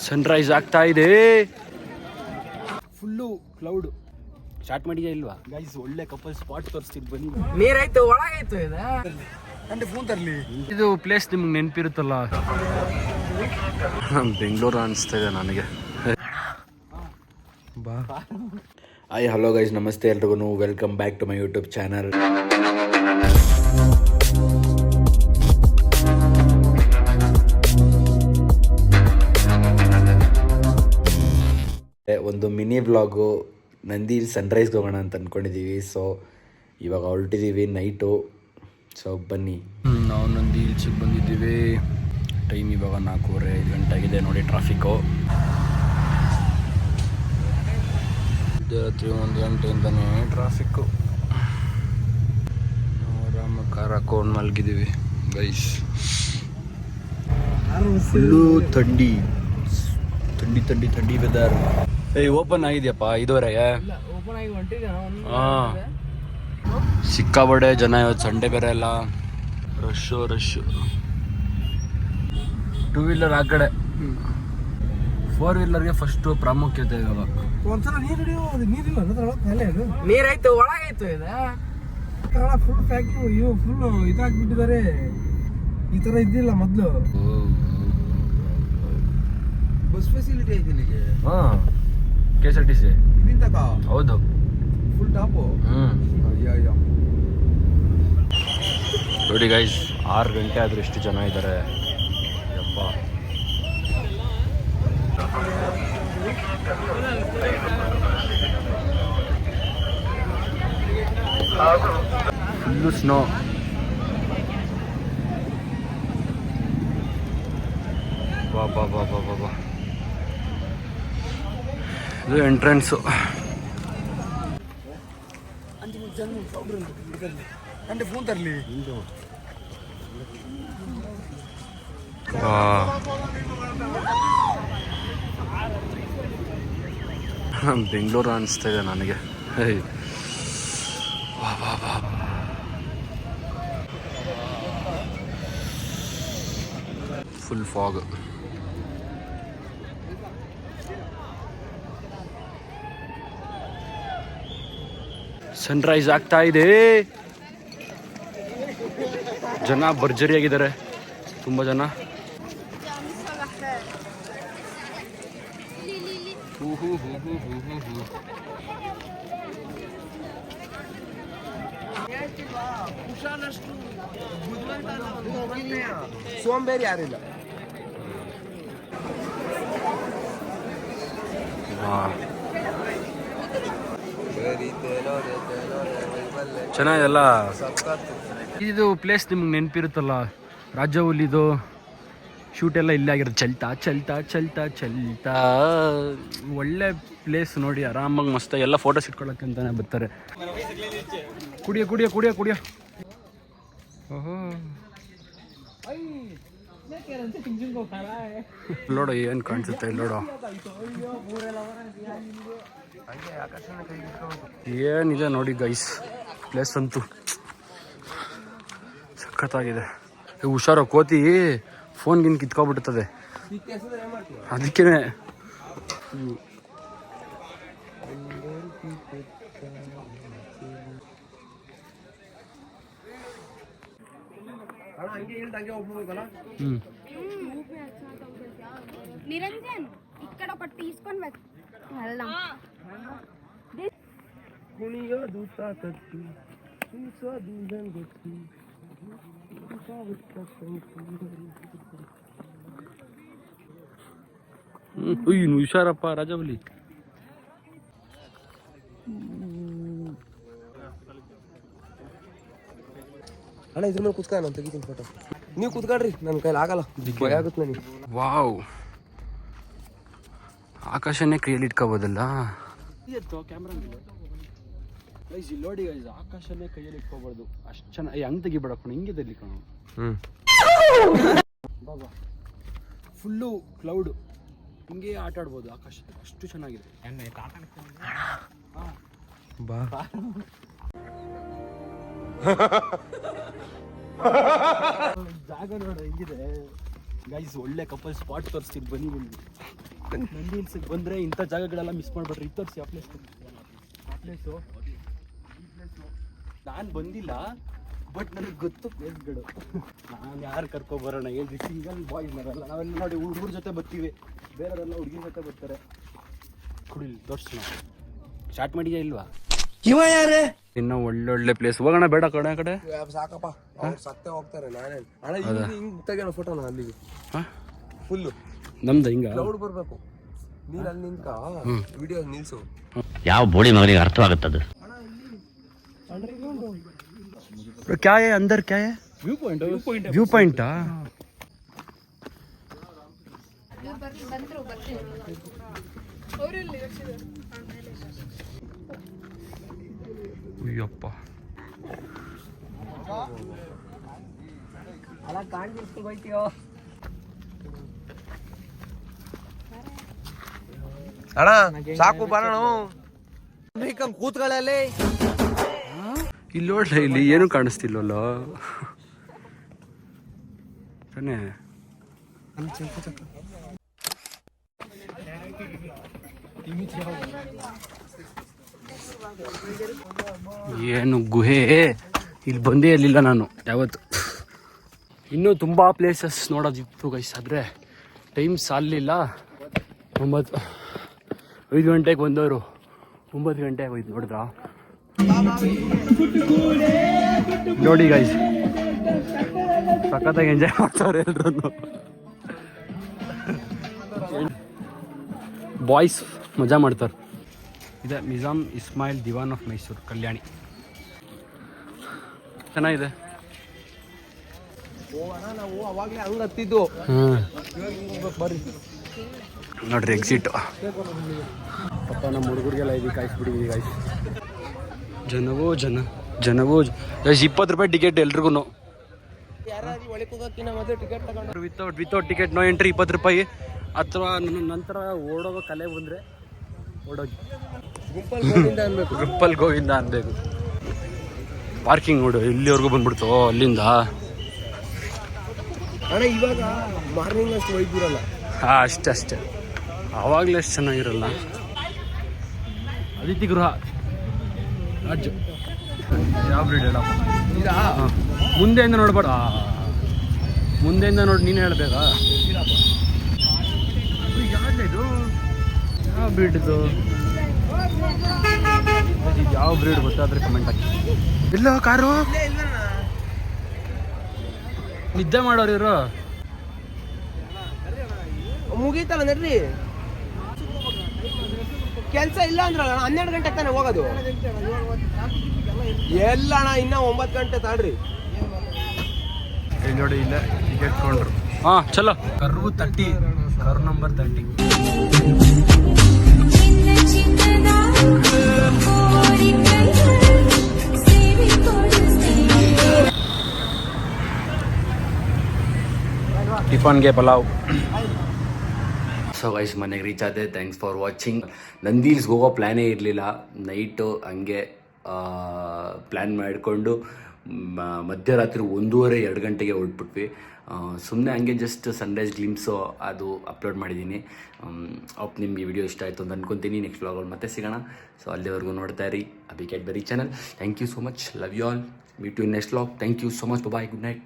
Sunrise ಆಗ್ತಾ ಇದೆ. Full cloud. Start ಮಾಡಿದ್ಯಾ ಇಲ್ವಾ ಗೈಸ್? ಒಳ್ಳೆ ಕಪಲ್ ಸ್ಪಾಟ್ ತೋರಿಸ್ತೀನಿ ಬನ್ನಿ. ನೀರಾಯ್ತು ಒಳಗಾಯ್ತು ಇದು ಅಂದ್ರೆ ಫೋನ್ ತರಲಿ. ಇದು ಪ್ಲೇಸ್ ನಿಮ್ಗೆ ನೆನಪಿರುತ್ತಲ್ಲ, ಬೆಂಗಳೂರು ಅನಿಸ್ತಾ ಇದೆ ನನಗೆ. ಬಾ. ಹಾಯ್ ಹಲೋ ಗೈಸ್, ನಮಸ್ತೆ ಎಲ್ರಿಗೂ. Welcome back to my YouTube channel. ಒಂದು ಮಿನಿ ವ್ಲಾಗು ನಂದಿ ಸನ್ರೈಸ್ಗೆ ಹೋಗೋಣ ಅಂತ ಅಂದ್ಕೊಂಡಿದ್ದೀವಿ. ಸೊ ಇವಾಗ ಹೊರಟಿದ್ದೀವಿ ನೈಟು. ಸೊ ಬನ್ನಿ. ನಾವು ನಂದಿ ಹಿಲ್ಸಿಗೆ ಬಂದಿದ್ದೀವಿ. ಟೈಮ್ ಇವಾಗ 4:30-5 ಗಂಟೆ ಆಗಿದೆ ನೋಡಿ. ಟ್ರಾಫಿಕ್ಕು ರಾತ್ರಿ 1 ಗಂಟೆಯಿಂದನೇ ಟ್ರಾಫಿಕ್ಕು. ನಾವು ಆರಾಮ ಕಾರ್ ಹಾಕೊಂಡು ಮಲಗಿದ್ದೀವಿ ಗೈಸ್. ಫುಲ್ಲು ಥಂಡಿ ಥಂಡಿ ಥಂಡಿ ಥಂಡಿ ವೆದರ್. ಓಪನ್ ಆಗಿದೆಯಪ್ಪ 5:30ಗೆ. ಹಾಂ, ಸಿಕ್ಕಾಬಡೆ ಜನ. ಇವತ್ತು ಸಂಡೇ ಬೇರೆ ಅಲ್ಲ, ರಶ್ಶು. 2 ವೀಲರ್ ಆ ಕಡೆ, 4 ವೀಲರ್ಗೆ ಫಸ್ಟು ಪ್ರಾಮುಖ್ಯತೆ ಇವಾಗ. ಒಂದ್ಸಲ ನೀರಾಯ್ತು ಒಳಗಾಯ್ತು ಇದು ಫುಲ್ ಫ್ಯಾಕ್ಟ್ರಿ. ಇವು ಫುಲ್ ಇದಾಗ್ಬಿಟ್ಟಿದ್ದಾರೆ. ಈ ತರ ಇದ್ದಿಲ್ಲ ಮೊದಲು. ಬಸ್ ಫೆಸಿಲಿಟಿ ಐತಿ ಇಲ್ಲಿಗೆ. ಹಾಂ, KSRTC ಇದೀಗ ಹೌದು, ಫುಲ್ ಟಾಪು. ಅಯ್ಯೋ ನೋಡಿ ಗೈಸ್, 6 ಗಂಟೆ ಆದರೂ ಎಷ್ಟು ಜನ ಇದ್ದಾರೆ ಯಪ್ಪ. Full snow. ಬಾ ಬಾ ಬಾ ಬಾ ಬಾ ಬಾ. ಇದು ಎಂಟ್ರೆನ್ಸು. ಅಂದ್ರೆ ಫೋನ್ ತರಲಿ. ಬೆಂಗಳೂರು ಅನಿಸ್ತಾ ಇದೆ ನನಗೆ. Full fog. ಸನ್ರೈಸ್ ಆಗ್ತಾ ಇದೆ. ಜನ ಭರ್ಜರಿಯಾಗಿದ್ದಾರೆ, ತುಂಬ ಜನ. ಸೋಂಬೇರಿ ಯಾರಿಲ್ಲ. ಚೆನ್ನಾಗಿದೆಲ್ಲ. ಇದು ಪ್ಲೇಸ್ ನಿಮ್ಗೆ ನೆನಪಿರುತ್ತಲ್ಲ, ರಾಜವಲ್ಲಿದು ಶೂಟ್ ಎಲ್ಲ ಇಲ್ಲೇ ಆಗಿರೋದು. ಚಲ್ತಾ ಒಳ್ಳೆ ಪ್ಲೇಸ್ ನೋಡಿ. ಆರಾಮಾಗಿ ಮಸ್ತಾಗಿ ಎಲ್ಲ ಫೋಟೋಸ್ ಇಟ್ಕೊಳ್ಳೋಕೆ ಅಂತಾನೆ ಬರ್ತಾರೆ. ಕುಡಿಯೋ. ಓಹೋ, ನೋಡೋ ಏನು ಕಾಣಿಸುತ್ತೆ ಇಲ್ಲಿ. ನೋಡೋ ಏನಿದೆ ನೋಡಿ ಗೈಸ್. ಪ್ಲೇಸ್ ಅಂತೂ ಸಖತ್ತಾಗಿದೆ. ಹುಷಾರೋ, ಕೋತಿ ಫೋನ್ಗಿನ್ ಕಿತ್ಕೊಬಿಡ್ತದೆ, ಅದಕ್ಕೇ. నిరంజన్ ఇక్కడ ఒకటి తీసుకొని వెళ్దాం. ಹುಷಾರಪ್ಪ ರಾಜವಲ್ಲಿ. ಅಣ್ಣ ಇದ್ರ ಮೇಲೆ ಕುತ್ಕ, ನಾನು ತೆಗಿತೀನಿ ಫೋಟೋ. ನೀವು ಕುತ್ಕೊಳ್ರಿ, ನನ್ನ ಕೈಲಿ ಆಗಲ್ಲ, ಭಯ ಆಗುತ್ತೆ ನನಗೆ. ವಾವ್, ಆಕಾಶನೇ ಕೈಯಲ್ಲಿ ಇಟ್ಕೋಬೋದಲ್ಲ. ಕ್ಯಾಮ್ರಾ ನೋಡಿ ಗೈಸ್, ಆಕಾಶನೇ ಕೈಯಲ್ಲಿ ಇಟ್ಕೋಬಾರ್ದು. ಅಷ್ಟು ಚೆನ್ನಾಗಿ ಹಂಗೆ ತೆಗಿಬೇಡಪ್ಪ, ಹಿಂಗೆ ತೆಗಿಕಣ. ಬಾಬಾ, ಫುಲ್ಲು ಕ್ಲೌಡು, ಹಿಂಗೆ ಆಟ ಆಡ್ಬೋದು ಆಕಾಶ. ಅಷ್ಟು ಚೆನ್ನಾಗಿದೆ. ಬಾ. ಜಾಗ ನೋಡ ಹೆಂಗಿದೆ. ಗೈಸ್ ಒಳ್ಳೆ ಕಪಲ್ ಸ್ಪಾಟ್ ತೋರಿಸ್ತೀನಿ ಬನ್ನಿ ನಿಮಗೆ. ನಂದಿ ಹಿಲ್ಸಿಗೆ ಬಂದರೆ ಇಂಥ ಜಾಗಗಳೆಲ್ಲ ಮಿಸ್ ಮಾಡ್ಬೇಡ್ರಿ. ಇದು ತೋರಿಸಿ ಆ ಪ್ಲೇಸು ನಾನು ಬಂದಿಲ್ಲ, ಬಟ್ ನನಗೆ ಗೊತ್ತು ಪ್ಲೇಸ್ಗಳು. ನಾನು ಯಾರು ಕರ್ಕೊಬರೋಣ ಹೇಳ್ರಿ, ಸಿಂಗಲ್ ಬಾಯ್ಸ್ ಬರಲ್ಲ. ನಾವೆಲ್ಲ ನೋಡಿ ಹುಡುಗರ ಜೊತೆ ಬರ್ತೀವಿ, ಬೇರೆಯವರೆಲ್ಲ ಹುಡುಗಿನ ಜೊತೆ ಬರ್ತಾರೆ. ಕುಡಿಲಿ ತೋರಿಸಿ ನಾವು ಸ್ಟಾರ್ಟ್ ಮಾಡಿಯಾ ಇಲ್ವಾ? ಇನ್ನೂ ಒಳ್ಳೊಳ್ಳೆ ಪ್ಲೇಸ್ ಹೋಗೋಣ ಬೇಡ ಕಡೆ ಆ ಕಡೆ ಸಾಕಪ್ಪ, ಸತ್ತೆ ಹೋಗ್ತಾರೆ. ನಾನೇ ಹಿಂಗ್ ತೆಗೋಣ ಫೋಟೋನ ಅಲ್ಲಿಗೆ ಫುಲ್ಲು ನಮ್ದು ಹಿಂಗ ಕ್ಲೌಡ್ ಬರ್ಬೇಕು. ನೀನ್ ಅಲ್ಲಿ ನಿಂತ ವಿಡಿಯೋ ನಿಲ್ಸು. ಯಾವ ಬೋಳಿ ಮಗನಿಗೆ ಅರ್ಥವಾಗುತ್ತದು? क्या है अंदर, क्या है? व्यू पॉइंट ಅಯ್ಯಪ್ಪ, ಅಣ್ಣ ಸಾಕು ಬರೋಣ. ಕೂತ್ಕೊಳ್ಳಲ್ಲಿ ಇಲ್ಲಿ ನೋಡ್ಲ, ಇಲ್ಲಿ ಏನು ಕಾಣಿಸ್ತಿಲ್ವಲ್ಲ ತಾನೇ. ಏನು ಗುಹೆ, ಇಲ್ಲಿ ಬಂದೇ ಇರಲಿಲ್ಲ ನಾನು ಯಾವತ್ತು. ಇನ್ನೂ ತುಂಬ ಪ್ಲೇಸಸ್ ನೋಡೋದಿತ್ತು ಗೈಸ್, ಆದರೆ ಟೈಮ್ ಸಾಲಿಲ್ಲ. 5 ಗಂಟೆಗೆ ಬಂದವರು 9 ಗಂಟೆಗೆ ಹೋಯ್ತು ನೋಡಿದ್ರಾ. ನೋಡಿ ಗೈಸ್, ಸಖತ್ತಾಗಿ ಎಂಜಾಯ್ ಮಾಡ್ತಾರೆ ಎಲ್ರು. ಬಾಯ್ಸ್ ಮಜಾ ಮಾಡ್ತಾರೆ. ಇದೆ ನಿಜಾಮ್ ಇಸ್ಮಾಯಿಲ್ ದಿವಾನ್ ಆಫ್ ಮೈಸೂರು, ಕಲ್ಯಾಣಿ. ಚೆನ್ನಾಗಿದೆ. ನಾವು ಅವಾಗಲೇ ಹಂಗೆ ಹತ್ತಿದ್ದು. ನೋಡ್ರಿ ಎಕ್ಸಿಟ್. ಪಪ್ಪ ನಮ್ಮ ಹುಡುಗರಿಗೆಲ್ಲ ಇದೀವಿ ಕಾಯಿಸ್ಬಿಟ್ಟಿದ್ದೀವಿ ಗಾಯ್ಸ್. ಜನವೋ ಗೈಸ್ 20 ರೂಪಾಯಿ ಟಿಕೆಟ್ ಎಲ್ರಿಗೂ. ವಿತೌಟ್ ಟಿಕೆಟ್ ನೋ ಎಂಟ್ರಿ 20 ರೂಪಾಯಿ. ಅಥವಾ ನನ್ನ ನಂತರ ಓಡೋಗೋ ಕಲೆ ಬಂದರೆ ಓಡೋಗಿ ಗ್ರೂಪಲ್ಲಿ ಗೋವಿಂದ ಅನ್ಬೇಕು. ಪಾರ್ಕಿಂಗ್ ನೋಡು ಇಲ್ಲಿವರೆಗೂ ಬಂದ್ಬಿಡ್ತು ಅಲ್ಲಿಂದ. ಅಣ್ಣ ಇವಾಗ ಮಾರ್ನಿಂಗ್ ಅಷ್ಟು ಒಯ್ದಿರಲ್ಲ. ಹಾಂ ಅಷ್ಟೇ ಆವಾಗಲೇ ಅಷ್ಟು ಚೆನ್ನಾಗಿರಲ್ಲ. ಅತಿಥಿ ಗೃಹ ಅಜ್ಜು ಯಾವ ಬ್ರೀಡ್ ಹೇಳಪ್ಪ? ಮುಂದೆಯಿಂದ ನೋಡ್ಬೇಡ, ಮುಂದೆಯಿಂದ ನೋಡಿ ನೀನು ಹೇಳ್ಬೇಕಾ? ಇದು ಯಾವ ಬ್ರೀಡ್ ಇದು? ಯಾವ ಬ್ರೀಡ್ ಗೊತ್ತಾದ್ರೆ ಕಮೆಂಟ್ ಹಾಕಿ. ಇಲ್ಲ ಕಾರು ನಿದ್ದೆ ಮಾಡೋರು ಇವರು. ಮುಗೀತಲ್ಲ ನಡ್ರಿ, ಕೆಲಸ ಇಲ್ಲ ಅಂದ್ರಲ್ಲ. 12 ಗಂಟೆ ತಾನೆ ಹೋಗೋದು. ಎಲ್ಲ ಅಣ್ಣ ಇನ್ನ 9 ಗಂಟೆ ತಾಡ್ರಿ. ಇಲ್ಲಿ ನೋಡಿ, ಇಲ್ಲೇ ಟಿಕೆಟ್ ತಗೊಂಡ್ರು. ಹಾಂ ಚಲೋ. ಕರು 30, ಕರು ನಂಬರ್ 30. ಟಿಫನ್ಗೆ ಪಲಾವ್. ಸೊ ಗೈಸ್ ಮನೆಗೆ ರೀಚ್ ಆದೆ. Thanks for watching. ನಂದಿ ಹಿಲ್ಸ್ಗೆ ಹೋಗೋ ಪ್ಲ್ಯಾನೇ ಇರಲಿಲ್ಲ. ನೈಟು ಹಂಗೆ ಪ್ಲ್ಯಾನ್ ಮಾಡಿಕೊಂಡು ಮಧ್ಯರಾತ್ರಿ 1:30-2 ಗಂಟೆಗೆ ಹೊರಟ್ಬಿಟ್ವಿ. ಸುಮ್ಮನೆ ಹಂಗೆ ಜಸ್ಟ್ ಸನ್ರೈಸ್ ಗ್ಲಿಮ್ಸು ಅದು ಅಪ್ಲೋಡ್ ಮಾಡಿದ್ದೀನಿ. ಅಪ್ ನಿಮಗೆ ವಿಡಿಯೋ ಇಷ್ಟ ಆಯಿತು ಅಂತ ಅಂದ್ಕೊತೀನಿ. ನೆಕ್ಸ್ಟ್ ವ್ಲಾಗಲ್ಲಿ ಮತ್ತೆ ಸಿಗೋಣ. ಸೊ ಅಲ್ಲಿವರೆಗೂ ನೋಡ್ತಾ ಇರಿ Abhi Cadbury channel. Thank you so much. Love you all. Meet you next vlog. Thank you so much. Bye. Good night.